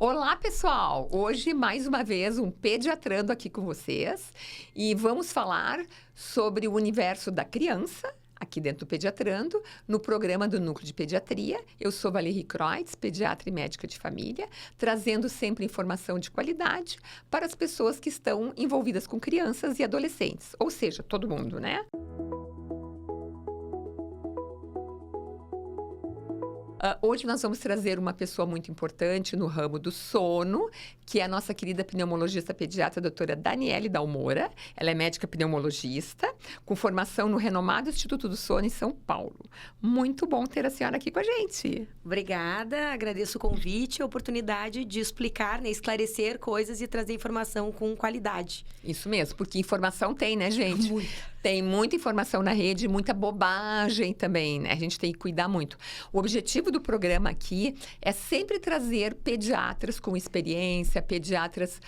Olá, pessoal! Hoje, mais uma vez, um Pediatrando aqui com vocês. E vamos falar sobre o universo da criança, aqui dentro do Pediatrando, no programa do Núcleo de Pediatria. Eu sou Valérie Kreutz, pediatra e médica de família, trazendo sempre informação de qualidade para as pessoas que estão envolvidas com crianças e adolescentes. Ou seja, todo mundo, né? Hoje nós vamos trazer uma pessoa muito importante no ramo do sono, que é a nossa querida pneumologista pediatra, a doutora Daniele Dalmora. Ela é médica pneumologista, com formação no renomado Instituto do Sono em São Paulo. Muito bom ter a senhora aqui com a gente. Obrigada, agradeço o convite e a oportunidade de explicar, né, esclarecer coisas e trazer informação com qualidade. Isso mesmo, porque informação tem, né, gente? Muita. Tem muita informação na rede, muita bobagem também, né? A gente tem que cuidar muito. O objetivo do programa aqui é sempre trazer pediatras com experiência, pediatras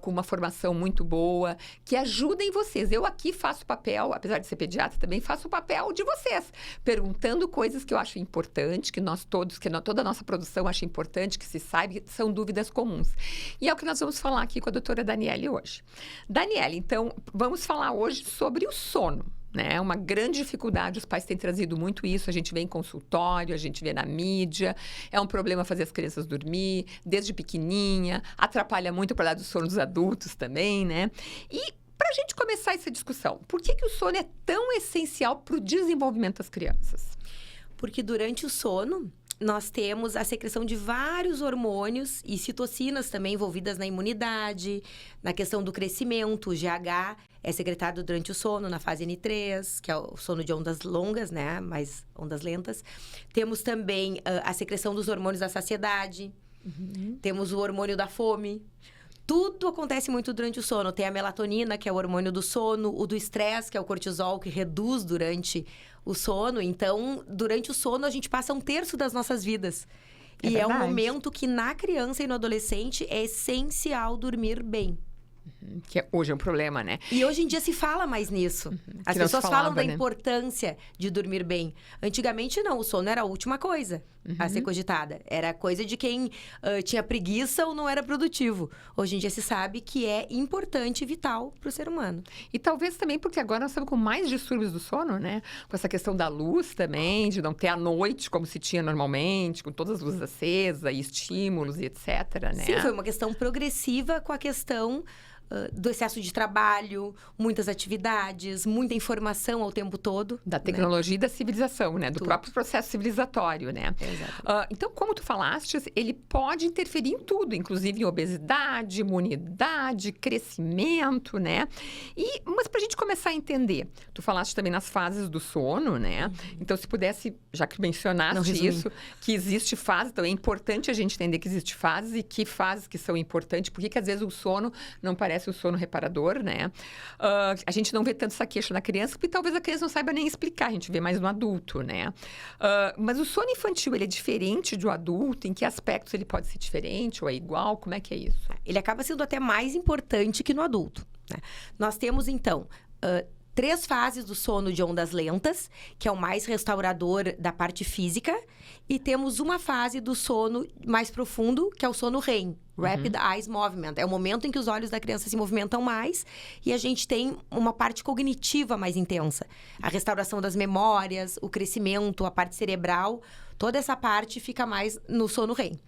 com uma formação muito boa, que ajudem vocês. Eu aqui faço papel, apesar de ser pediatra, também faço o papel de vocês, perguntando coisas que eu acho importante, que nós todos, toda a nossa produção acha importante, que se saiba, que são dúvidas comuns. E é o que nós vamos falar aqui com a doutora Daniele hoje. Daniele, então, vamos falar hoje sobre o sono. É uma grande dificuldade, os pais têm trazido muito isso, a gente vê em consultório, a gente vê na mídia, é um problema fazer as crianças dormir, desde pequenininha, atrapalha muito para lá do sono dos adultos também, né? E para a gente começar essa discussão, por que o sono é tão essencial para o desenvolvimento das crianças? Porque durante o sono, nós temos a secreção de vários hormônios e citocinas também envolvidas na imunidade, na questão do crescimento. O GH é secretado durante o sono, na fase N3, que é o sono de ondas longas, né? Mais ondas lentas. Temos também a secreção dos hormônios da saciedade. Temos o hormônio da fome. Tudo acontece muito durante o sono. Tem a melatonina, que é o hormônio do sono, o do estresse, que é o cortisol, que reduz durante o sono. Então, durante o sono, a gente passa 1/3 das nossas vidas. E é um momento que, na criança e no adolescente, é essencial dormir bem. Que hoje é um problema, né? E hoje em dia se fala mais nisso. As pessoas falam da importância de dormir bem. Antigamente, não. O sono era a última coisa a ser cogitada. Era coisa de quem tinha preguiça ou não era produtivo. Hoje em dia se sabe que é importante e vital para o ser humano. E talvez também porque agora nós estamos com mais distúrbios do sono, né? Com essa questão da luz também, de não ter a noite como se tinha normalmente, com todas as luzes acesas e estímulos e etc, né? Sim, foi uma questão progressiva com a questão do excesso de trabalho, muitas atividades, muita informação ao tempo todo. Da tecnologia, né? E da civilização, né? Do Tudo. próprio processo civilizatório, né? Então, como tu falaste, ele pode interferir em tudo, inclusive em obesidade, imunidade, crescimento, né? Mas pra gente começar a entender, tu falaste também nas fases do sono, né? Então, se pudesse, já que mencionaste isso, que existe fase, então é importante a gente entender que existe fases e que fases que são importantes, porque às vezes o sono não parece o sono reparador, né? A gente não vê tanto essa queixa na criança, porque talvez a criança não saiba nem explicar, a gente vê mais no adulto, né? Mas o sono infantil, ele é diferente do adulto? Em que aspectos ele pode ser diferente ou é igual? Como é que é isso? Ele acaba sendo até mais importante que no adulto, né? Nós temos, então, 3 fases do sono de ondas lentas, que é o mais restaurador da parte física, e temos uma fase do sono mais profundo, que é o sono REM, Rapid Eye Movement. É o momento em que os olhos da criança se movimentam mais e a gente tem uma parte cognitiva mais intensa. A restauração das memórias, o crescimento, a parte cerebral, toda essa parte fica mais no sono REM.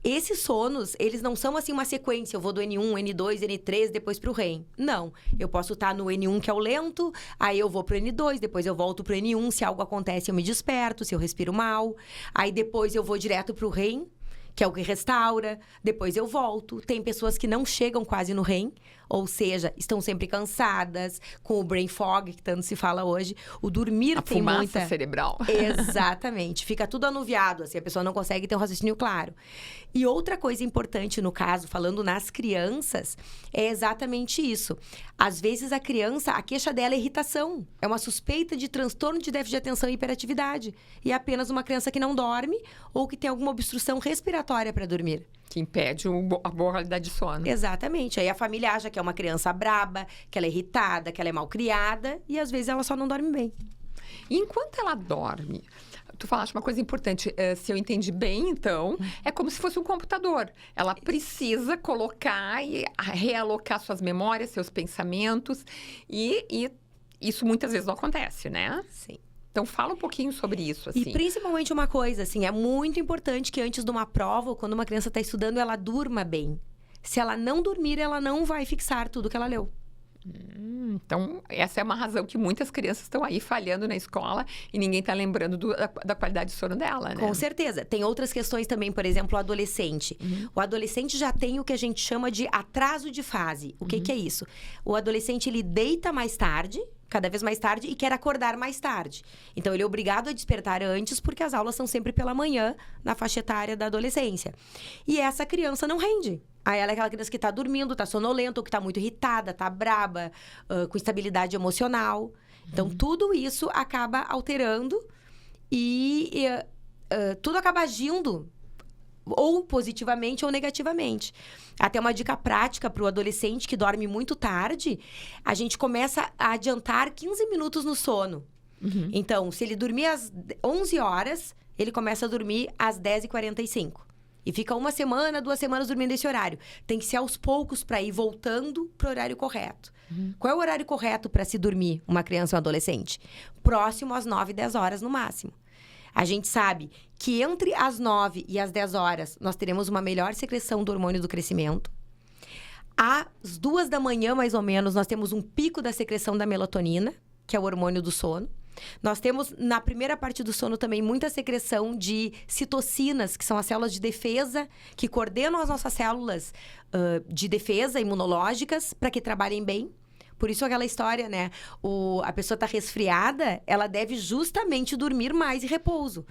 Esses sonos, eles não são assim uma sequência. Eu vou do N1, N2, N3, depois pro REM. Não. Eu posso estar no N1, que é o lento, aí eu vou pro N2, depois eu volto pro N1. Se algo acontece, eu me desperto, se eu respiro mal. Aí depois eu vou direto pro REM, que é o que restaura, depois eu volto. Tem pessoas que não chegam quase no REM, ou seja, estão sempre cansadas, com o brain fog, que tanto se fala hoje. O dormir tem muita... A fumaça cerebral. Exatamente. Fica tudo anuviado, assim, a pessoa não consegue ter um raciocínio claro. E outra coisa importante, no caso, falando nas crianças, é exatamente isso. Às vezes, a criança, a queixa dela é irritação. É uma suspeita de transtorno de déficit de atenção e hiperatividade. E é apenas uma criança que não dorme ou que tem alguma obstrução respiratória para dormir. Que impede a boa qualidade de sono. Exatamente. Aí a família acha que é uma criança braba, que ela é irritada, que ela é mal criada. E às vezes ela só não dorme bem. E enquanto ela dorme, Tu falaste uma coisa importante. Se eu entendi bem, então, é como se fosse um computador. Ela precisa colocar e realocar suas memórias, seus pensamentos. E isso muitas vezes não acontece, né? Sim. Então, fala um pouquinho sobre isso, assim. E principalmente uma coisa, assim, é muito importante que antes de uma prova, ou quando uma criança está estudando, ela durma bem. Se ela não dormir, ela não vai fixar tudo que ela leu. Então, essa é uma razão que muitas crianças estão aí falhando na escola e ninguém está lembrando da qualidade de sono dela, né? Com certeza. Tem outras questões também, por exemplo, o adolescente. O adolescente já tem o que a gente chama de atraso de fase. O que é isso? O adolescente, ele deita mais tarde, cada vez mais tarde, e quer acordar mais tarde. Então, ele é obrigado a despertar antes, porque as aulas são sempre pela manhã, na faixa etária da adolescência. E essa criança não rende. Aí ela é aquela criança que tá dormindo, tá sonolenta, ou que tá muito irritada, tá braba, com instabilidade emocional. Então, tudo isso acaba alterando e tudo acaba agindo ou positivamente ou negativamente. Até uma dica prática para o adolescente que dorme muito tarde, a gente começa a adiantar 15 minutos no sono. Então, se ele dormir às 11 horas, ele começa a dormir às 10h45. E fica 1 semana, 2 semanas dormindo esse horário. Tem que ser aos poucos para ir voltando para o horário correto. Qual é o horário correto para se dormir uma criança ou um adolescente? Próximo às 9, 10 horas no máximo. A gente sabe que entre as 9 e as 10 horas, nós teremos uma melhor secreção do hormônio do crescimento. Às 2 da manhã, mais ou menos, nós temos um pico da secreção da melatonina, que é o hormônio do sono. Nós temos, na primeira parte do sono também, muita secreção de citocinas, que são as células de defesa, que coordenam as nossas células de defesa imunológicas para que trabalhem bem. Por isso aquela história, né? A pessoa está resfriada, ela deve justamente dormir mais em repouso.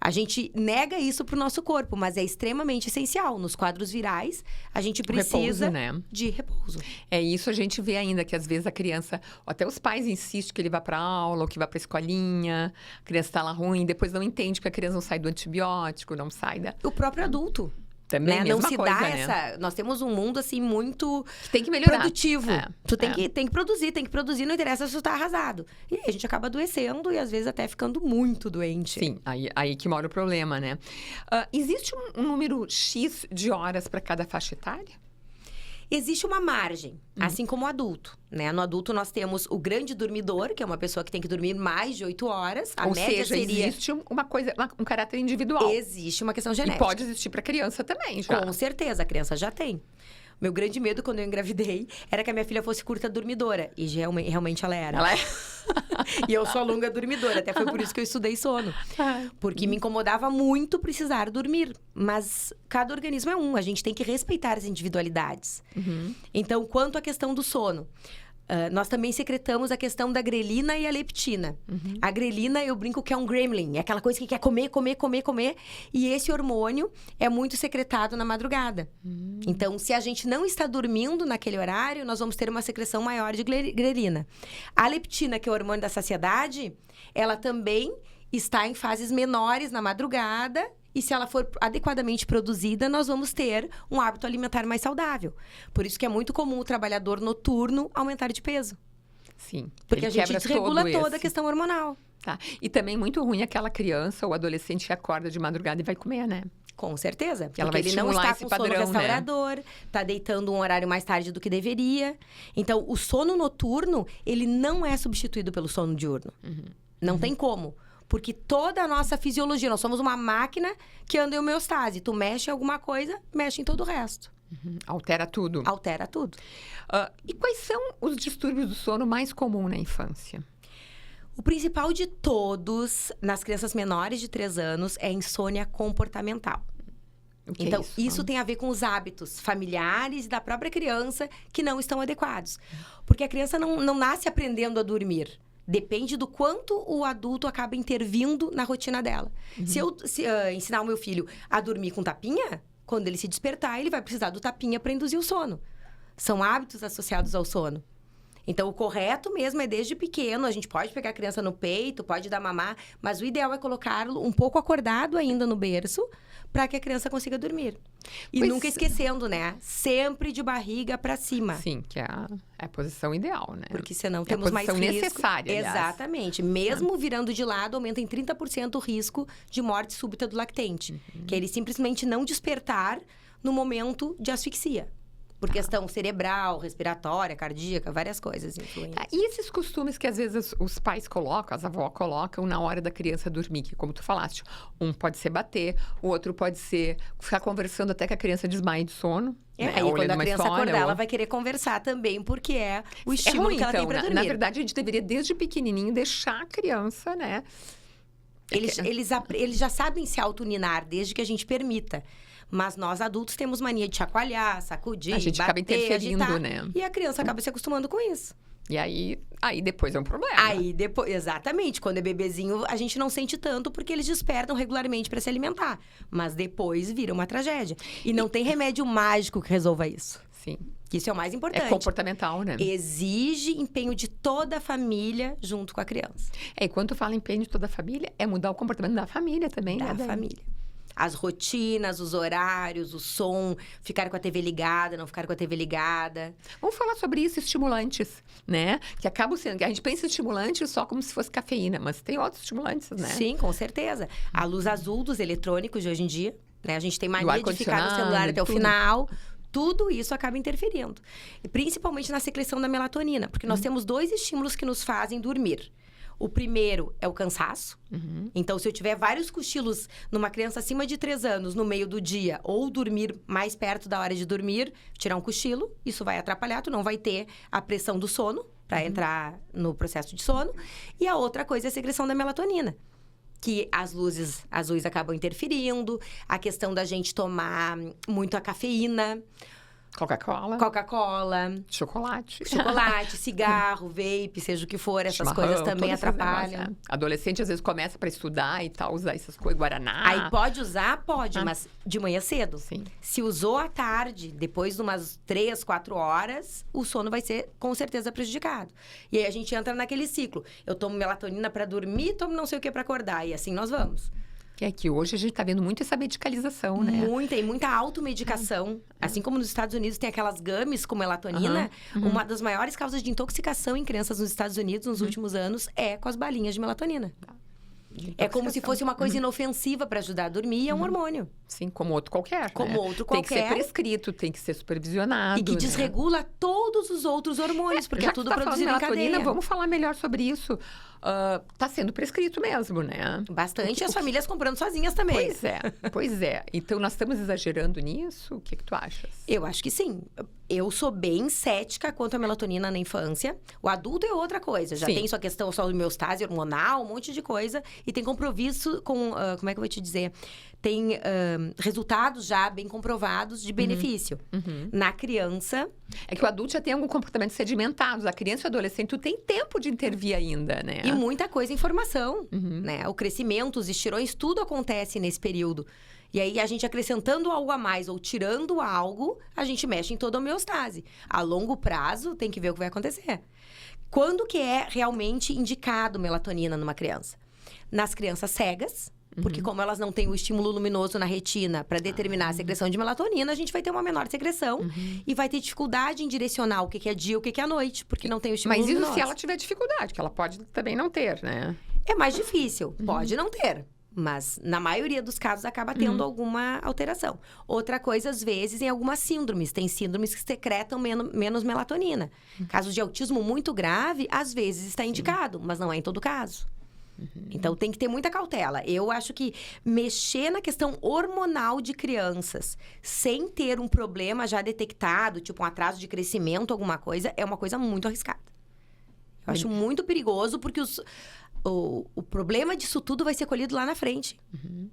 A gente nega isso pro nosso corpo, mas é extremamente essencial. Nos quadros virais, a gente precisa de repouso. É isso, a gente vê ainda que às vezes a criança, até os pais insistem que ele vá para aula, ou que vá para escolinha, a criança está lá ruim, depois não entende que a criança não sai do antibiótico, não sai da... O próprio adulto. Também, né? Mesma não se coisa, dá né? essa... Nós temos um mundo, assim, muito... Que tem que melhorar. Produtivo. Tu tem que produzir, não interessa se tu tá arrasado. E aí a gente acaba adoecendo e, às vezes, até ficando muito doente. Sim, aí que mora o problema, né? Existe um número X de horas para cada faixa etária? Existe uma margem, assim como o adulto, né? No adulto, nós temos o grande dormidor, que é uma pessoa que tem que dormir mais de 8 horas. A média seria... existe uma coisa, um caráter individual. Existe uma questão genética. E pode existir para criança também, já. Com certeza, a criança já tem. Meu grande medo quando eu engravidei era que a minha filha fosse curta dormidora. E realmente ela era. Ela é? E eu sou a longa dormidora. Até foi por isso que eu estudei sono. Porque me incomodava muito precisar dormir. Mas cada organismo é um. A gente tem que respeitar as individualidades. Então, quanto à questão do sono... nós também secretamos a questão da grelina e a leptina. A grelina, eu brinco que é um gremlin. É aquela coisa que quer comer, comer, comer, comer. E esse hormônio é muito secretado na madrugada. Então, se a gente não está dormindo naquele horário, nós vamos ter uma secreção maior de grelina. A leptina, que é o hormônio da saciedade, ela também está em fases menores na madrugada. E se ela for adequadamente produzida, nós vamos ter um hábito alimentar mais saudável. Por isso que é muito comum o trabalhador noturno aumentar de peso. Sim. Porque a gente desregula toda a questão hormonal. Tá. E também muito ruim aquela criança ou adolescente que acorda de madrugada e vai comer, né? Com certeza. Porque ela vai ele não está com padrão, sono restaurador, tá deitando um horário mais tarde do que deveria. Então, o sono noturno, ele não é substituído pelo sono diurno. Não tem como. Porque toda a nossa fisiologia, nós somos uma máquina que anda em homeostase. Tu mexe em alguma coisa, mexe em todo o resto. Altera tudo. Altera tudo. E quais são os distúrbios do sono mais comuns na infância? O principal de todos, nas crianças menores de 3 anos, é a insônia comportamental. Então, isso tem a ver com os hábitos familiares e da própria criança que não estão adequados. Porque a criança não nasce aprendendo a dormir. Depende do quanto o adulto acaba intervindo na rotina dela. Se eu ensinar o meu filho a dormir com tapinha, quando ele se despertar, ele vai precisar do tapinha para induzir o sono. São hábitos associados ao sono. Então, o correto mesmo é desde pequeno. A gente pode pegar a criança no peito, pode dar mamar, mas o ideal é colocá-lo um pouco acordado ainda no berço, para que a criança consiga dormir. E Pois- nunca esquecendo, né? Sempre de barriga para cima. Sim, que é a posição ideal, né? Porque senão É a temos mais posição risco. necessária, aliás. Exatamente. Mesmo virando de lado, aumenta em 30% o risco de morte súbita do lactente. Que é ele simplesmente não despertar no momento de asfixia. Por questão cerebral, respiratória, cardíaca, várias coisas influentes. Tá, e esses costumes que às vezes os pais colocam, as avós colocam na hora da criança dormir, que como tu falaste, um pode ser bater, o outro pode ser ficar conversando até que a criança desmaie de sono. É, né? aí Ou quando lendo a uma criança história, acordar, ou- ela vai querer conversar também, porque é o É estímulo ruim, que ela então, tem pra né? dormir. Na verdade, a gente deveria, desde pequenininho, deixar a criança, né? Eles já sabem se autoninar desde que a gente permita. Mas nós, adultos, temos mania de chacoalhar, sacudir, A gente acaba bater, interferindo, agitar, né? E a criança acaba se acostumando com isso. E aí depois é um problema. Aí depois, exatamente, quando é bebezinho, a gente não sente tanto porque eles despertam regularmente para se alimentar. Mas depois vira uma tragédia. E não tem remédio mágico que resolva isso. Sim. Isso é o mais importante. É comportamental, né? Exige empenho de toda a família junto com a criança. E quando tu fala empenho de toda a família, é mudar o comportamento da família também, Da né? Dani? família. As rotinas, os horários, o som, ficar com a TV ligada, não ficar com a TV ligada. Vamos falar sobre isso, estimulantes, né? Que acabam sendo... que a gente pensa em estimulantes só como se fosse cafeína, mas tem outros estimulantes, né? Sim, com certeza. A luz azul dos eletrônicos de hoje em dia, né? A gente tem mania de ficar no ar-condicionado, celular até o tudo. final. Tudo isso acaba interferindo. E principalmente na secreção da melatonina, porque nós temos 2 estímulos que nos fazem dormir. O primeiro é o cansaço. Então, se eu tiver vários cochilos numa criança acima de 3 anos no meio do dia, ou dormir mais perto da hora de dormir, tirar um cochilo, isso vai atrapalhar, tu não vai ter a pressão do sono para entrar no processo de sono. E a outra coisa é a secreção da melatonina, que as luzes azuis acabam interferindo, a questão da gente tomar muito a cafeína, Coca-Cola, Coca-Cola, chocolate. chocolate, cigarro, vape, seja o que for, essas Chimarrão, coisas também todos esses atrapalham. negócios, é. Adolescente, às vezes, começa para estudar e tal, usar essas coisas, Guaraná. Aí pode usar? Pode, mas de manhã cedo. Sim. Se usou à tarde, depois de umas 3, 4 horas, o sono vai ser com certeza prejudicado. E aí a gente entra naquele ciclo. Eu tomo melatonina para dormir, tomo não sei o que para acordar. E assim nós vamos. Que é que hoje a gente tá vendo muito essa medicalização, né? Muita automedicação. Assim como nos Estados Unidos tem aquelas gummies com melatonina, uma das maiores causas de intoxicação em crianças nos Estados Unidos nos últimos anos é com as balinhas de melatonina. É como se fosse uma coisa inofensiva para ajudar a dormir e é um hormônio. Sim, como outro qualquer, Como né? outro Tem que ser qualquer. prescrito, tem que ser supervisionado, E que né? desregula todos os outros hormônios, porque Já é que tudo tu tá falando produzido em melatonina, cadeia. vamos falar melhor sobre isso. Tá sendo prescrito mesmo, né? Bastante, as famílias comprando sozinhas também. Pois é. Então, nós estamos exagerando nisso? O que tu achas? Eu acho que sim. Eu sou bem cética quanto à melatonina na infância. O adulto é outra coisa. Já Sim. tem sua questão só de homeostase hormonal, um monte de coisa. E tem compromisso com... como é que eu vou te dizer? Tem resultados já bem comprovados de benefício. Na criança... É que o adulto já tem algum comportamento sedimentado. A criança e o adolescente, tu tem tempo de intervir ainda, né? E muita coisa em formação, né? O crescimento, os estirões, tudo acontece nesse período. E aí, a gente acrescentando algo a mais ou tirando algo, a gente mexe em toda a homeostase. A longo prazo, tem que ver o que vai acontecer. Quando que é realmente indicado melatonina numa criança? Nas crianças cegas, porque como elas não têm o estímulo luminoso na retina para determinar a secreção de melatonina, a gente vai ter uma menor secreção e vai ter dificuldade em direcionar o que é dia e o que é noite, porque não tem o estímulo Mas isso luminoso. se ela tiver dificuldade, que ela pode também não ter, né? É mais difícil, pode não ter. Mas, na maioria dos casos, acaba tendo alguma alteração. Outra coisa, às vezes, em algumas síndromes. Tem síndromes que secretam menos melatonina. Casos de autismo muito grave, às vezes está indicado, mas não é em todo caso. Então, tem que ter muita cautela. Eu acho que mexer na questão hormonal de crianças, sem ter um problema já detectado, tipo um atraso de crescimento, alguma coisa, é uma coisa muito arriscada. Eu acho muito perigoso, porque o problema disso tudo vai ser colhido lá na frente.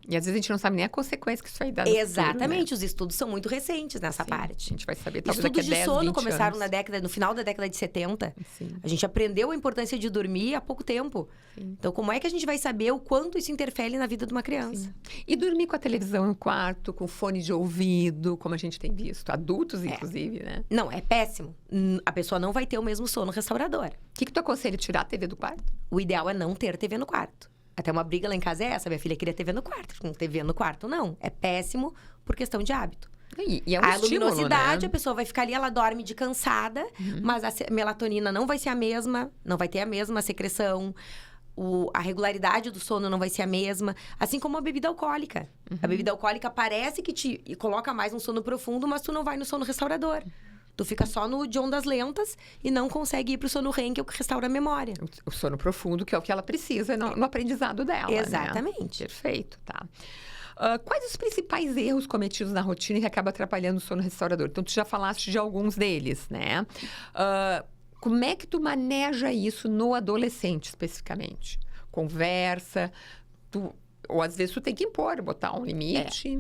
E às vezes a gente não sabe nem a consequência que isso vai dar no Exatamente, futuro, os estudos são muito recentes nessa Sim, parte. a gente vai saber talvez Estudos daqui a de 10, sono 20 começaram anos. no final da década de 70. Sim. A gente aprendeu a importância de dormir há pouco tempo. Sim. Então, como é que a gente vai saber o quanto isso interfere na vida de uma criança? E dormir com a televisão no quarto, com fone de ouvido, como a gente tem visto. Adultos, inclusive, né? Não, é péssimo. A pessoa não vai ter o mesmo sono restaurador. O que tu aconselha? Tirar a TV do quarto? O ideal é não ter TV no quarto. Até uma briga lá em casa é essa. Minha filha queria TV no quarto. Com TV no quarto, não. É péssimo por questão de hábito. E é um A estímulo, luminosidade, né? a pessoa vai ficar ali, ela dorme de cansada, mas a melatonina não vai ser a mesma, não vai ter a mesma secreção. A regularidade do sono não vai ser a mesma. Assim como a bebida alcoólica. A bebida alcoólica parece que te coloca mais um sono profundo, mas tu não vai no sono restaurador. Tu fica só no de ondas lentas e não consegue ir pro sono REM, que é o que restaura a memória. O sono profundo, que é o que ela precisa no aprendizado dela, Exatamente. Né? Perfeito, tá. Quais os principais erros cometidos na rotina que acabam atrapalhando o sono restaurador? Então, tu já falaste de alguns deles, né? Como é que tu maneja isso no adolescente, especificamente? Conversa, ou às vezes tu tem que impor, botar um limite.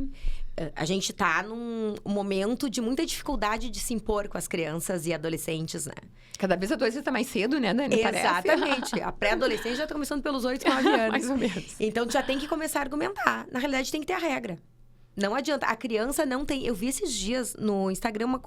A gente tá num momento de muita dificuldade de se impor com as crianças e adolescentes, né? Cada vez a adolescência tá mais cedo, né, Dani? Exatamente. A pré-adolescência já tá começando pelos 8, 9 anos. Mais ou menos. Então, tu já tem que começar a argumentar. Na realidade, tem que ter a regra. Não adianta. A criança não tem... Eu vi esses dias no Instagram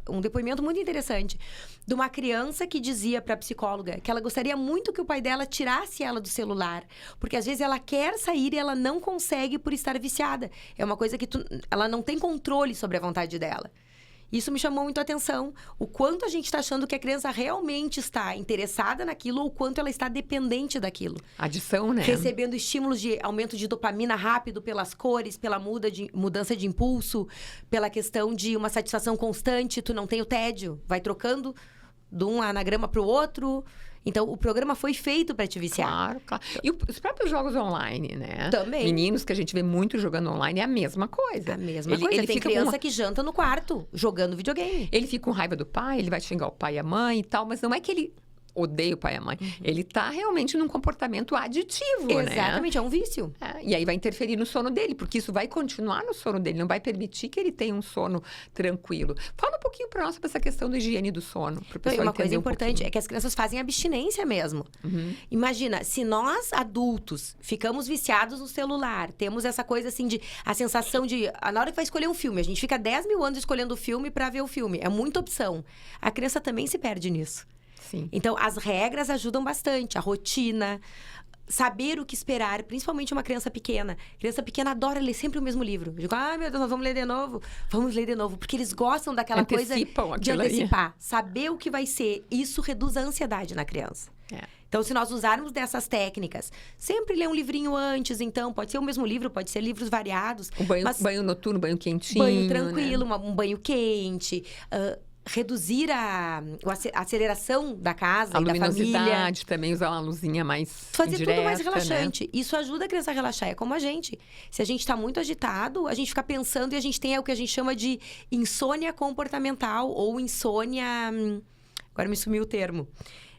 um depoimento muito interessante de uma criança que dizia pra psicóloga que ela gostaria muito que o pai dela tirasse ela do celular. Porque, às vezes, ela quer sair e ela não consegue por estar viciada. É uma coisa que ela não tem controle sobre a vontade dela. Isso me chamou muito a atenção. O quanto a gente está achando que a criança realmente está interessada naquilo ou o quanto ela está dependente daquilo. Adição, né? Recebendo estímulos de aumento de dopamina rápido pelas cores, pela mudança de impulso, pela questão de uma satisfação constante. Tu não tem o tédio. Vai trocando de um anagrama para o outro. Então, o programa foi feito para te viciar. Claro, claro. E os próprios jogos online, né? Também. Meninos que a gente vê muito jogando online, é a mesma coisa. A mesma coisa. Tem fica criança que janta no quarto, jogando videogame. Ele fica com raiva do pai, ele vai xingar o pai e a mãe e tal, mas não é que ele odeia o pai e a mãe. Ele tá realmente num comportamento aditivo, né? Exatamente, é um vício. E aí vai interferir no sono dele, porque isso vai continuar no sono dele, não vai permitir que ele tenha um sono tranquilo. Fala um pouquinho pra nós sobre essa questão da higiene do sono, pro pessoal Uma coisa entender importante é que as crianças fazem abstinência mesmo. Imagina, se nós, adultos, ficamos viciados no celular, temos essa coisa assim de... A sensação de... Na hora que vai escolher um filme, a gente fica 10 mil anos escolhendo o filme pra ver o filme. É muita opção. A criança também se perde nisso. Sim. Então, as regras ajudam bastante. A rotina, saber o que esperar, principalmente uma criança pequena. Criança pequena adora ler sempre o mesmo livro. Eu digo, meu Deus, nós vamos ler de novo. Vamos ler de novo. Porque eles gostam daquela coisa de antecipar. Saber o que vai ser. Isso reduz a ansiedade na criança. Então, se nós usarmos dessas técnicas, sempre ler um livrinho antes, então, pode ser o mesmo livro, pode ser livros variados. Banho noturno, banho quentinho. Banho tranquilo, né? Um banho quente. Reduzir a aceleração da casa e da família. A luminosidade também, usar uma luzinha mais fazer indireta, tudo mais relaxante. Né? Isso ajuda a criança a relaxar. É como a gente. Se a gente está muito agitado, a gente fica pensando e a gente tem o que a gente chama de insônia comportamental ou insônia... Agora me sumiu o termo.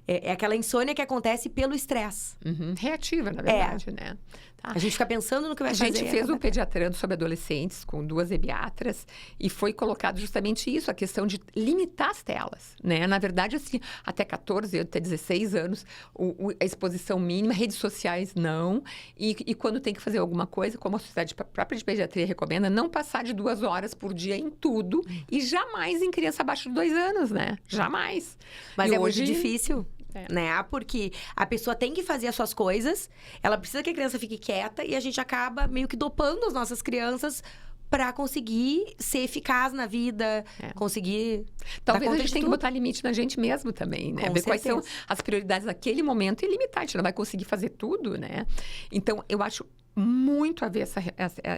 É aquela insônia que acontece pelo estresse. Reativa, na verdade, né? Tá. A gente fica pensando no que vai fazer. A gente fez um pediatrando sobre adolescentes com 2 ebiatras e foi colocado justamente isso, a questão de limitar as telas, né? Na verdade, assim, até 14, até 16 anos, a exposição mínima, redes sociais não. E quando tem que fazer alguma coisa, como a Sociedade própria de Pediatria recomenda, não passar de 2 horas por dia em tudo e jamais em criança abaixo de 2 anos, né? Jamais. Mas e hoje... muito difícil. Né? Porque a pessoa tem que fazer as suas coisas, ela precisa que a criança fique quieta e a gente acaba meio que dopando as nossas crianças para conseguir ser eficaz na vida, conseguir... Talvez a gente tenha que botar limite na gente mesmo também, né? Ver quais são as prioridades naquele momento e limitar. A gente não vai conseguir fazer tudo, né? Então, eu acho muito a ver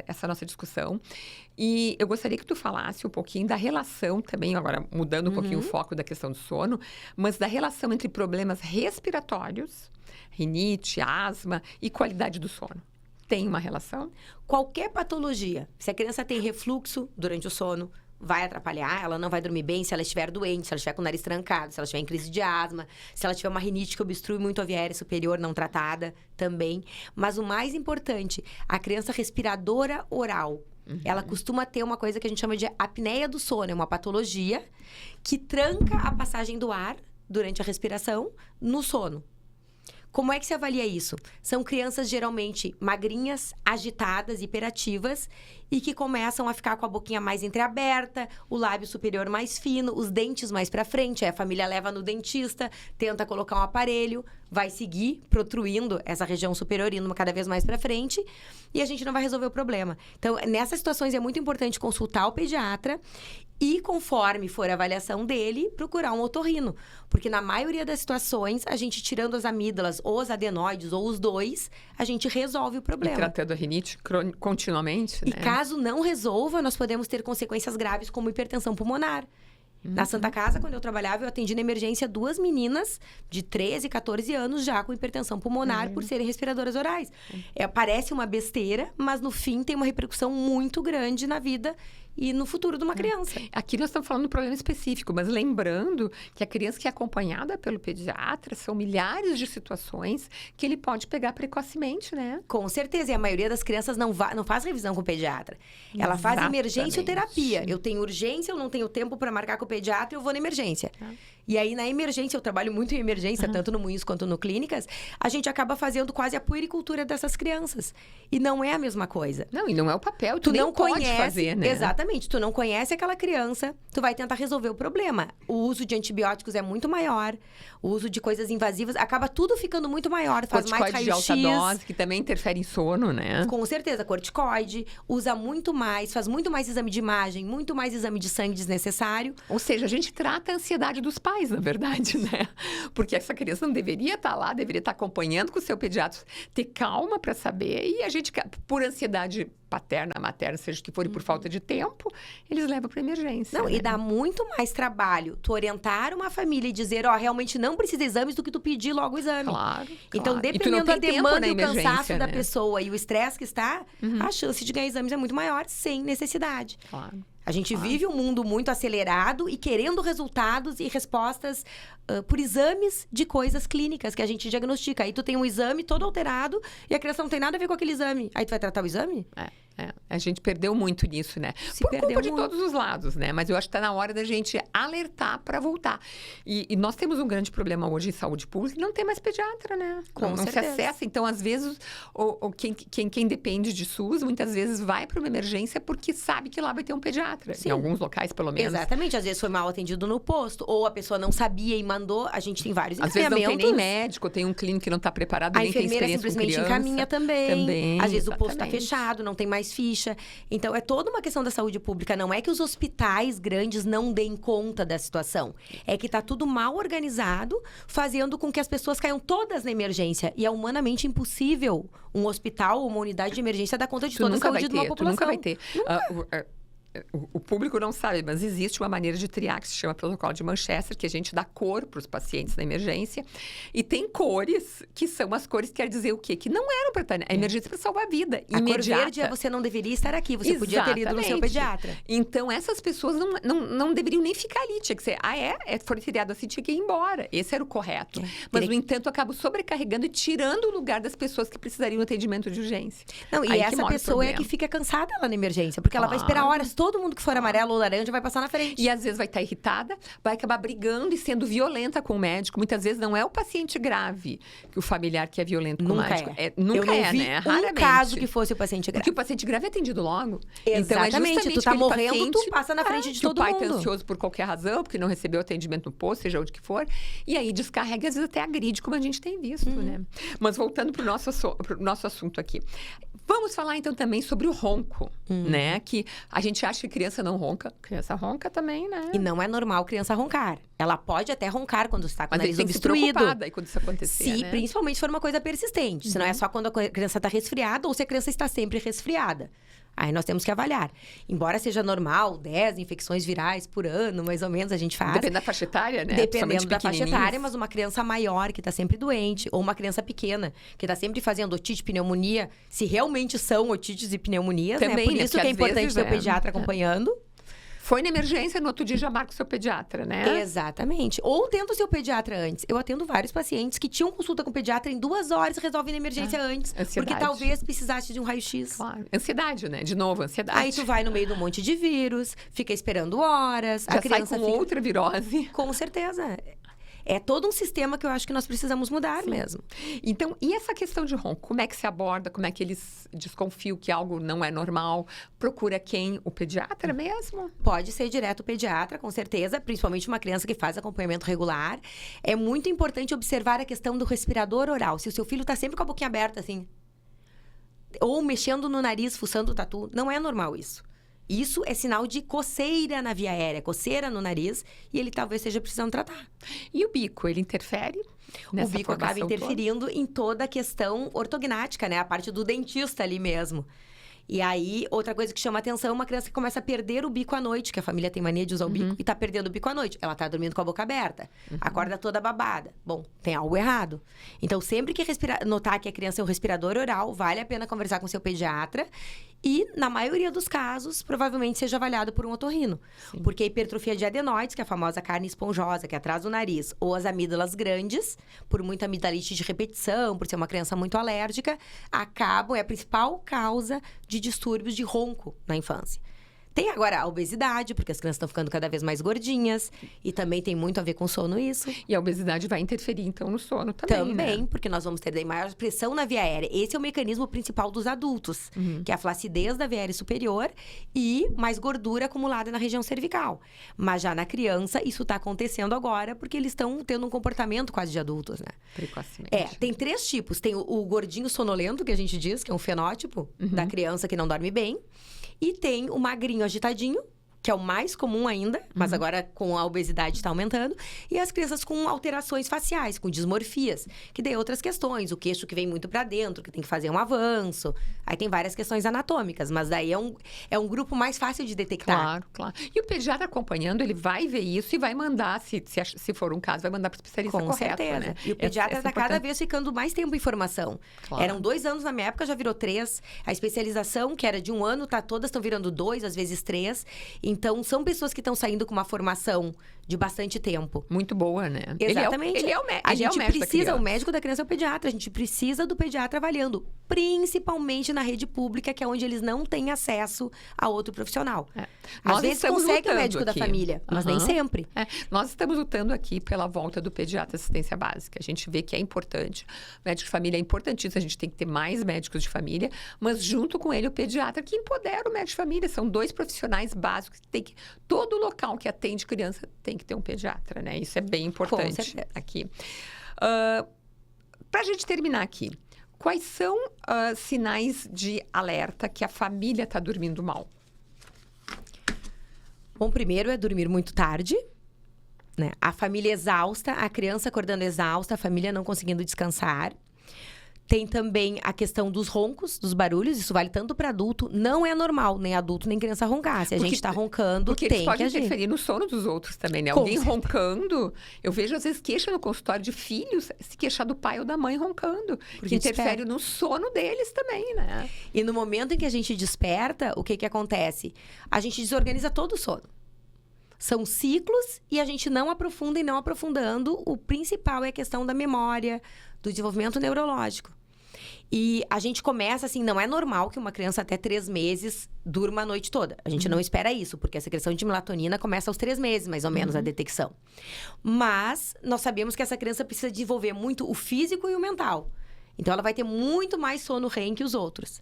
essa nossa discussão. E eu gostaria que tu falasse um pouquinho da relação também, agora mudando um pouquinho o foco da questão do sono, mas da relação entre problemas respiratórios, rinite, asma e qualidade do sono. Tem uma relação? Qualquer patologia, se a criança tem refluxo durante o sono, vai atrapalhar, ela não vai dormir bem se ela estiver doente, se ela estiver com o nariz trancado, se ela estiver em crise de asma, se ela tiver uma rinite que obstrui muito a via aérea superior não tratada também. Mas o mais importante, a criança respiradora oral. Ela costuma ter uma coisa que a gente chama de apneia do sono, é uma patologia que tranca a passagem do ar durante a respiração no sono. Como é que se avalia isso? São crianças geralmente magrinhas, agitadas, hiperativas e que começam a ficar com a boquinha mais entreaberta, o lábio superior mais fino, os dentes mais para frente. Aí a família leva no dentista, tenta colocar um aparelho, vai seguir protruindo essa região superior, indo cada vez mais para frente, e a gente não vai resolver o problema. Então, nessas situações é muito importante consultar o pediatra e, conforme for a avaliação dele, procurar um otorrino. Porque na maioria das situações, a gente tirando as amígdalas, ou os adenoides, ou os dois, a gente resolve o problema. E tratando a rinite continuamente, né? E caso não resolva, nós podemos ter consequências graves como hipertensão pulmonar. Na Santa Casa, quando eu trabalhava, eu atendi na emergência 2 meninas de 13 e 14 anos já com hipertensão pulmonar por serem respiradoras orais. Parece uma besteira, mas no fim tem uma repercussão muito grande na vida e no futuro de uma criança. Aqui nós estamos falando de um problema específico, mas lembrando que a criança que é acompanhada pelo pediatra, são milhares de situações que ele pode pegar precocemente, né? Com certeza, e a maioria das crianças não faz revisão com o pediatra. Ela faz emergência ou terapia. Eu tenho urgência, eu não tenho tempo para marcar com o pediatra, eu vou na emergência. E aí, na emergência, eu trabalho muito em emergência, tanto no Moinhos quanto no Clínicas, a gente acaba fazendo quase a puericultura dessas crianças. E não é a mesma coisa. Não, e não é o papel, tu nem não pode conhece, fazer, né? Exatamente, tu não conhece aquela criança, tu vai tentar resolver o problema. O uso de antibióticos é muito maior, o uso de coisas invasivas, acaba tudo ficando muito maior, faz mais corticoide de alta dose, que também interfere em sono, né? Com certeza, corticoide, usa muito mais, faz muito mais exame de imagem, muito mais exame de sangue desnecessário. Ou seja, a gente trata a ansiedade dos pais, na verdade, né? Porque essa criança não deveria estar lá, deveria estar acompanhando com o seu pediatra, ter calma para saber, e a gente, por ansiedade paterna, materna, seja o que for, e por falta de tempo, eles levam para emergência. Não, né? E dá muito mais trabalho tu orientar uma família e dizer, realmente não precisa de exames do que tu pedir logo o exame. Claro. Então, dependendo da demanda e o cansaço da pessoa e o estresse que está, a chance de ganhar exames é muito maior, sem necessidade. Claro. A gente vive um mundo muito acelerado e querendo resultados e respostas por exames de coisas clínicas que a gente diagnostica. Aí tu tem um exame todo alterado e a criança não tem nada a ver com aquele exame. Aí tu vai tratar o exame? A gente perdeu muito nisso, né? Por culpa de todos os lados, né? Mas eu acho que está na hora da gente alertar para voltar. E nós temos um grande problema hoje em saúde pública, não tem mais pediatra, né? Com não se acessa. Então, às vezes, quem depende de SUS, muitas vezes vai para uma emergência porque sabe que lá vai ter um pediatra. Sim. Em alguns locais, pelo menos. Exatamente. Às vezes foi mal atendido no posto, ou a pessoa não sabia e mandou. A gente tem vários encaminhamentos. Às vezes não tem nem médico, tem um clínico que não está preparado, nem tem experiência com criança. A enfermeira simplesmente encaminha também. Às vezes exatamente. O posto está fechado, não tem mais ficha. Então, é toda uma questão da saúde pública. Não é que os hospitais grandes não deem conta da situação. É que está tudo mal organizado, fazendo com que as pessoas caiam todas na emergência. E é humanamente impossível um hospital ou uma unidade de emergência dar conta de toda a saúde de uma população. Tu nunca vai ter. O público não sabe, mas existe uma maneira de triar que se chama protocolo de Manchester, que a gente dá cor para os pacientes na emergência. E tem cores que são as cores, quer dizer o quê? Que não eram para estar na emergência, para salvar a vida. A cor verde é você não deveria estar aqui, você podia ter ido no seu pediatra. Então, essas pessoas não deveriam nem ficar ali. Tinha que ser, foi triado assim, tinha que ir embora. Esse era o correto. Mas, no entanto, eu acabo sobrecarregando e tirando o lugar das pessoas que precisariam de atendimento de urgência. Não, e essa pessoa é que fica cansada lá na emergência, porque ela vai esperar horas. Todo mundo que for amarelo ou laranja vai passar na frente. E às vezes vai estar irritada, vai acabar brigando e sendo violenta com o médico. Muitas vezes não é o paciente grave que o familiar que é violento com o médico. Nunca é, né? Raramente. Um caso que fosse o paciente grave. Porque o paciente grave é atendido logo. Exatamente. Então, tu tá morrendo, tu passa na frente de todo mundo. O pai tá ansioso por qualquer razão, porque não recebeu atendimento no posto, seja onde que for. E aí descarrega e às vezes até agride, como a gente tem visto, né? Mas voltando pro nosso assunto aqui. Vamos falar, então, também sobre o ronco, né? Que a gente acha que criança não ronca. Criança ronca também, né? E não é normal criança roncar. Ela pode até roncar quando está com o nariz obstruído. Mas quando isso acontecer, né? Principalmente se for uma coisa persistente. Se não é só quando a criança está resfriada ou se a criança está sempre resfriada. Aí nós temos que avaliar. Embora seja normal, 10 infecções virais por ano, mais ou menos, a gente faz. Depende da faixa etária, né? Dependendo da faixa etária, mas uma criança maior que está sempre doente, ou uma criança pequena que está sempre fazendo otite, pneumonia, se realmente são otites e pneumonias, também, né? Por isso que é importante ter o pediatra acompanhando. Foi na emergência, no outro dia já marca o seu pediatra, né? Exatamente. Ou tenta o seu pediatra antes. Eu atendo vários pacientes que tinham consulta com o pediatra em 2 horas e resolvem na emergência antes. Ansiedade. Porque talvez precisasse de um raio-x. Claro. Ansiedade, né? De novo, ansiedade. Aí tu vai no meio de um monte de vírus, fica esperando horas. Já a criança sai com fica... outra virose. Com certeza. É todo um sistema que eu acho que nós precisamos mudar mesmo. Então, e essa questão de ronco? Como é que se aborda? Como é que eles desconfiam que algo não é normal? Procura quem? O pediatra mesmo? Pode ser direto o pediatra, com certeza. Principalmente uma criança que faz acompanhamento regular. É muito importante observar a questão do respirador oral. Se o seu filho está sempre com a boquinha aberta, assim... Ou mexendo no nariz, fuçando o tatu. Não é normal isso. Isso é sinal de coceira na via aérea, coceira no nariz, e ele talvez esteja precisando tratar. E o bico, ele interfere? O bico acaba interferindo em toda a questão ortognática, né? A parte do dentista ali mesmo. E aí, outra coisa que chama atenção é uma criança que começa a perder o bico à noite, que a família tem mania de usar o bico, e tá perdendo o bico à noite. Ela tá dormindo com a boca aberta, acorda toda babada. Bom, tem algo errado. Então, sempre que notar que a criança é um respirador oral, vale a pena conversar com seu pediatra. E, na maioria dos casos, provavelmente seja avaliado por um otorrino. Sim. Porque a hipertrofia de adenoides, que é a famosa carne esponjosa, que é atrás do nariz, ou as amígdalas grandes, por muita amidalite de repetição, por ser uma criança muito alérgica, é a principal causa de distúrbios de ronco na infância. Tem agora a obesidade, porque as crianças estão ficando cada vez mais gordinhas. E também tem muito a ver com sono isso. E a obesidade vai interferir, então, no sono também, Também, né? Porque nós vamos ter daí maior pressão na via aérea. Esse é o mecanismo principal dos adultos. Que é a flacidez da via aérea superior e mais gordura acumulada na região cervical. Mas já na criança, isso está acontecendo agora, porque eles estão tendo um comportamento quase de adultos, né? Precocemente. Tem 3 tipos. Tem o gordinho sonolento, que a gente diz, que é um fenótipo da criança que não dorme bem. E tem o magrinho agitadinho, que é o mais comum ainda, mas agora com a obesidade está aumentando. E as crianças com alterações faciais, com dismorfias, que daí outras questões. O queixo que vem muito para dentro, que tem que fazer um avanço. Aí tem várias questões anatômicas, mas daí é um grupo mais fácil de detectar. Claro, claro. E o pediatra acompanhando, ele vai ver isso e vai mandar, se for um caso, vai mandar para o especialista correto, certeza. né? E o pediatra está cada vez ficando mais tempo em formação. Claro. Eram 2 anos na minha época, já virou 3. A especialização, que era de 1 ano, todas estão virando 2, às vezes 3. Então, são pessoas que estão saindo com uma formação de bastante tempo. Muito boa, né? Exatamente. Ele é o médico. A gente precisa, o médico da criança é o pediatra. A gente precisa do pediatra avaliando. Principalmente na rede pública, que é onde eles não têm acesso a outro profissional. Às vezes consegue o médico da família, mas nem sempre. Nós estamos lutando aqui pela volta do pediatra assistência básica. A gente vê que é importante. O médico de família é importantíssimo. A gente tem que ter mais médicos de família. Mas junto com ele, o pediatra que empodera o médico de família. São 2 profissionais básicos que tem que... Todo local que atende criança tem que ter um pediatra, né? Isso é bem importante aqui. Para a gente terminar aqui, quais são sinais de alerta que a família está dormindo mal? Bom, primeiro é dormir muito tarde, né? A família exausta, a criança acordando exausta, a família não conseguindo descansar. Tem também a questão dos roncos, dos barulhos. Isso vale tanto para adulto. Não é normal, nem adulto, nem criança roncar. Se a gente está roncando, tem que agir. Porque eles podem interferir no sono dos outros também, né? Alguém roncando. Eu vejo, às vezes, queixa no consultório de filhos se queixar do pai ou da mãe roncando. Porque interfere no sono deles também, né? E no momento em que a gente desperta, o que acontece? A gente desorganiza todo o sono. São ciclos e a gente não aprofunda e não aprofundando. O principal é a questão da memória, do desenvolvimento neurológico. E a gente começa assim, não é normal que uma criança até 3 meses durma a noite toda. A gente não espera isso, porque a secreção de melatonina começa aos 3 meses, mais ou menos, a detecção. Mas nós sabemos que essa criança precisa desenvolver muito o físico e o mental. Então, ela vai ter muito mais sono REM que os outros.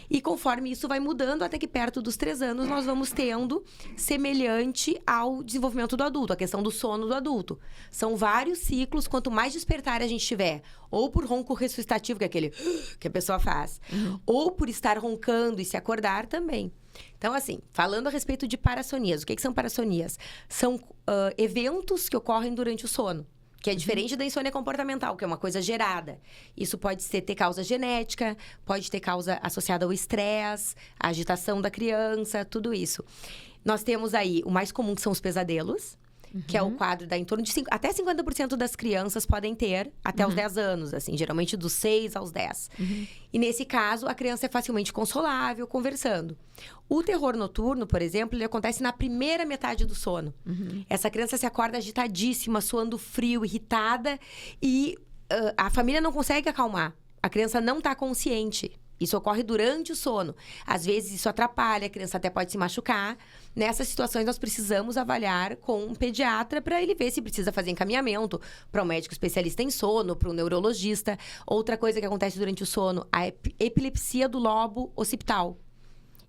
E conforme isso vai mudando, até que perto dos 3 anos, nós vamos tendo semelhante ao desenvolvimento do adulto, a questão do sono do adulto. São vários ciclos, quanto mais despertar a gente tiver, ou por ronco ressuscitativo, que é aquele que a pessoa faz, ou por estar roncando e se acordar também. Então, assim, falando a respeito de parassonias, o que são parassonias? São eventos que ocorrem durante o sono. Que é diferente da insônia comportamental, que é uma coisa gerada. Isso pode ter causa genética, pode ter causa associada ao estresse, à agitação da criança, tudo isso. Nós temos aí, o mais comum que são os pesadelos, que é o quadro da em torno de até 50% das crianças podem ter até os 10 anos, assim, geralmente dos 6 aos 10. E nesse caso, a criança é facilmente consolável, conversando. O terror noturno, por exemplo, ele acontece na primeira metade do sono. Essa criança se acorda agitadíssima, suando frio, irritada, e a família não consegue acalmar. A criança não está consciente. Isso ocorre durante o sono. Às vezes, isso atrapalha, a criança até pode se machucar. Nessas situações, nós precisamos avaliar com um pediatra para ele ver se precisa fazer encaminhamento para um médico especialista em sono, para um neurologista. Outra coisa que acontece durante o sono, a epilepsia do lobo occipital.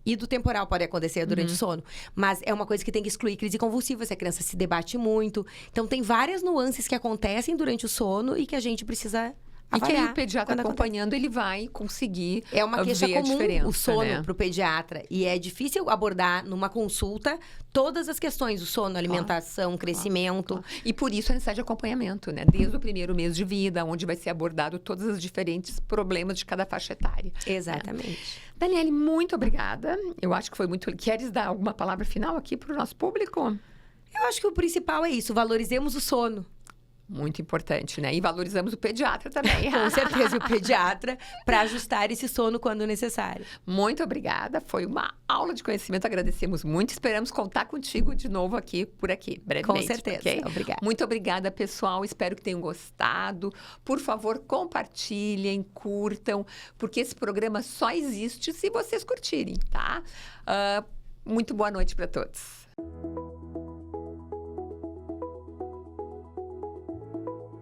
E do temporal pode acontecer durante o sono. Mas é uma coisa que tem que excluir crise convulsiva, se a criança se debate muito. Então, tem várias nuances que acontecem durante o sono e que a gente precisa E que aí avaliar o pediatra acompanhando, ele vai conseguir É uma queixa ver a comum, diferença, o sono, né? para o pediatra. E é difícil abordar numa consulta todas as questões. O sono, alimentação, crescimento. E por isso a necessidade de acompanhamento, né? Desde o primeiro mês de vida, onde vai ser abordado todos os diferentes problemas de cada faixa etária. Exatamente. Daniele, muito obrigada. Eu acho que foi muito... Queres dar alguma palavra final aqui para o nosso público? Eu acho que o principal é isso, valorizemos o sono. Muito importante, né? E valorizamos o pediatra também. Com certeza, o pediatra, para ajustar esse sono quando necessário. Muito obrigada. Foi uma aula de conhecimento. Agradecemos muito. Esperamos contar contigo de novo por aqui, brevemente. Com certeza. Okay? Obrigada. Muito obrigada, pessoal. Espero que tenham gostado. Por favor, compartilhem, curtam, porque esse programa só existe se vocês curtirem, tá? Muito boa noite para todos.